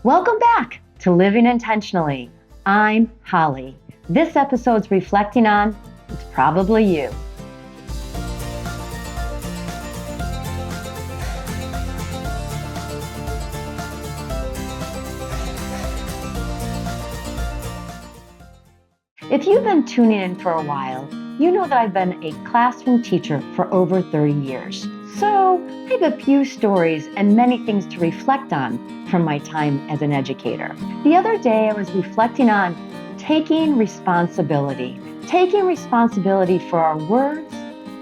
Welcome back to Living Intentionally. I'm Holly. This episode's reflecting on It's Probably You. If you've been tuning in for a while, you know that I've been a classroom teacher for over 30 years. So I have a few stories and many things to reflect on from my time as an educator. The other day, I was reflecting on taking responsibility for our words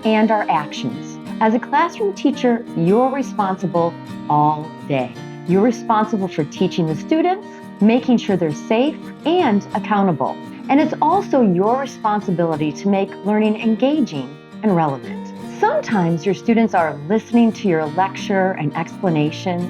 and our actions. As a classroom teacher, you're responsible all day. You're responsible for teaching the students, making sure they're safe and accountable. And it's also your responsibility to make learning engaging and relevant. Sometimes your students are listening to your lecture and explanations.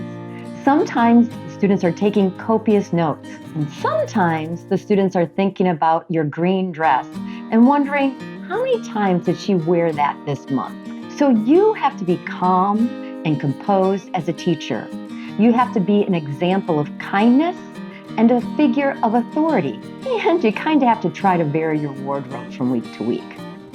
Sometimes the students are taking copious notes. And sometimes the students are thinking about your green dress and wondering, how many times did she wear that this month? So you have to be calm and composed as a teacher. You have to be an example of kindness and a figure of authority. And you kind of have to try to vary your wardrobe from week to week.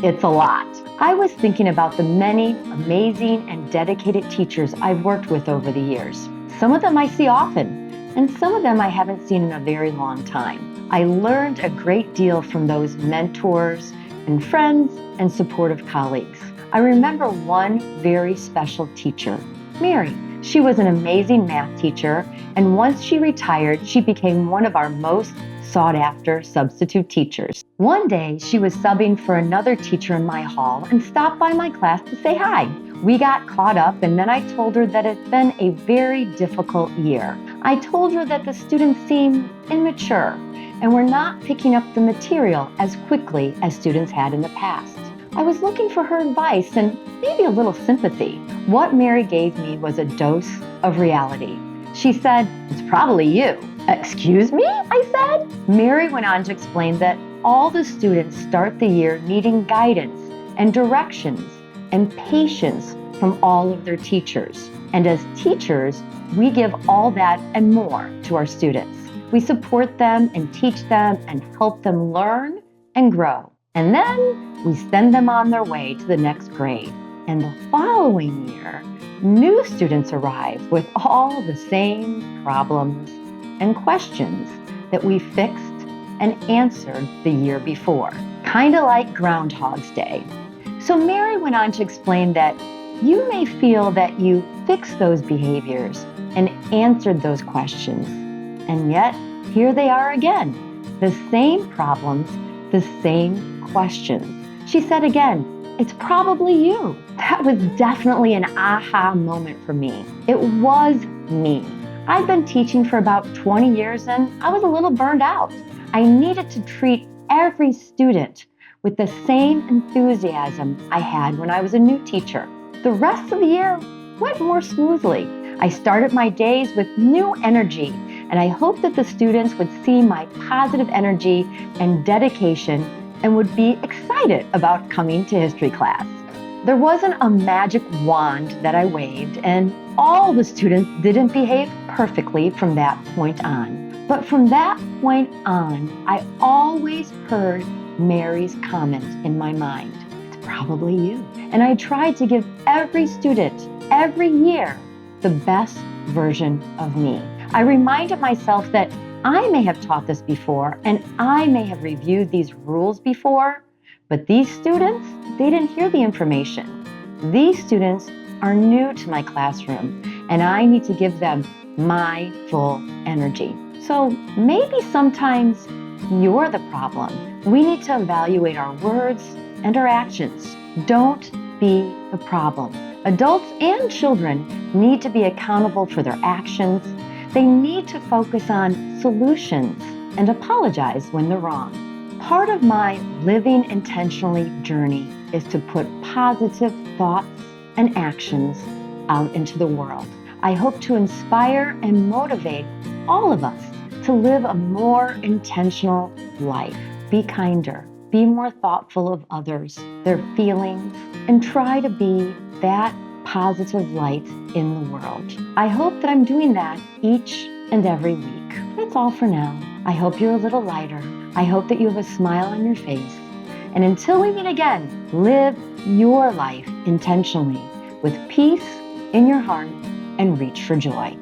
It's a lot. I was thinking about the many amazing and dedicated teachers I've worked with over the years. Some of them I see often, and some of them I haven't seen in a very long time. I learned a great deal from those mentors and friends and supportive colleagues. I remember one very special teacher, Mary. She was an amazing math teacher, and once she retired, she became one of our most sought-after substitute teachers. One day, she was subbing for another teacher in my hall and stopped by my class to say hi. We got caught up, and then I told her that it's been a very difficult year. I told her that the students seem immature and were not picking up the material as quickly as students had in the past. I was looking for her advice and maybe a little sympathy. What Mary gave me was a dose of reality. She said, "It's probably you." "Excuse me?" I said. Mary went on to explain that all the students start the year needing guidance and directions and patience from all of their teachers. And as teachers, we give all that and more to our students. We support them and teach them and help them learn and grow. And then we send them on their way to the next grade. And the following year, new students arrive with all the same problems and questions that we fixed and answered the year before. Kind of like Groundhog's Day. So Mary went on to explain that you may feel that you fixed those behaviors and answered those questions. And yet, here they are again. The same problems, the same questions. She said again, "It's probably you." That was definitely an aha moment for me. It was me. I've been teaching for about 20 years and I was a little burned out. I needed to treat every student with the same enthusiasm I had when I was a new teacher. The rest of the year went more smoothly. I started my days with new energy, and I hoped that the students would see my positive energy and dedication and would be excited about coming to history class. There wasn't a magic wand that I waved, and all the students didn't behave perfectly from that point on. But from that point on, I always heard Mary's comment in my mind, "It's probably you." And I tried to give every student, every year, the best version of me. I reminded myself that I may have taught this before, and I may have reviewed these rules before, but these students, they didn't hear the information. These students are new to my classroom, and I need to give them my full energy. So maybe sometimes you're the problem. We need to evaluate our words and our actions. Don't be the problem. Adults and children need to be accountable for their actions. They need to focus on solutions and apologize when they're wrong. Part of my Living Intentionally journey is to put positive thoughts and actions out into the world. I hope to inspire and motivate all of us to live a more intentional life. Be kinder, be more thoughtful of others, their feelings, and try to be that positive light in the world. I hope that I'm doing that each and every week. That's all for now. I hope you're a little lighter. I hope that you have a smile on your face. And until we meet again, live your life intentionally with peace in your heart and reach for joy.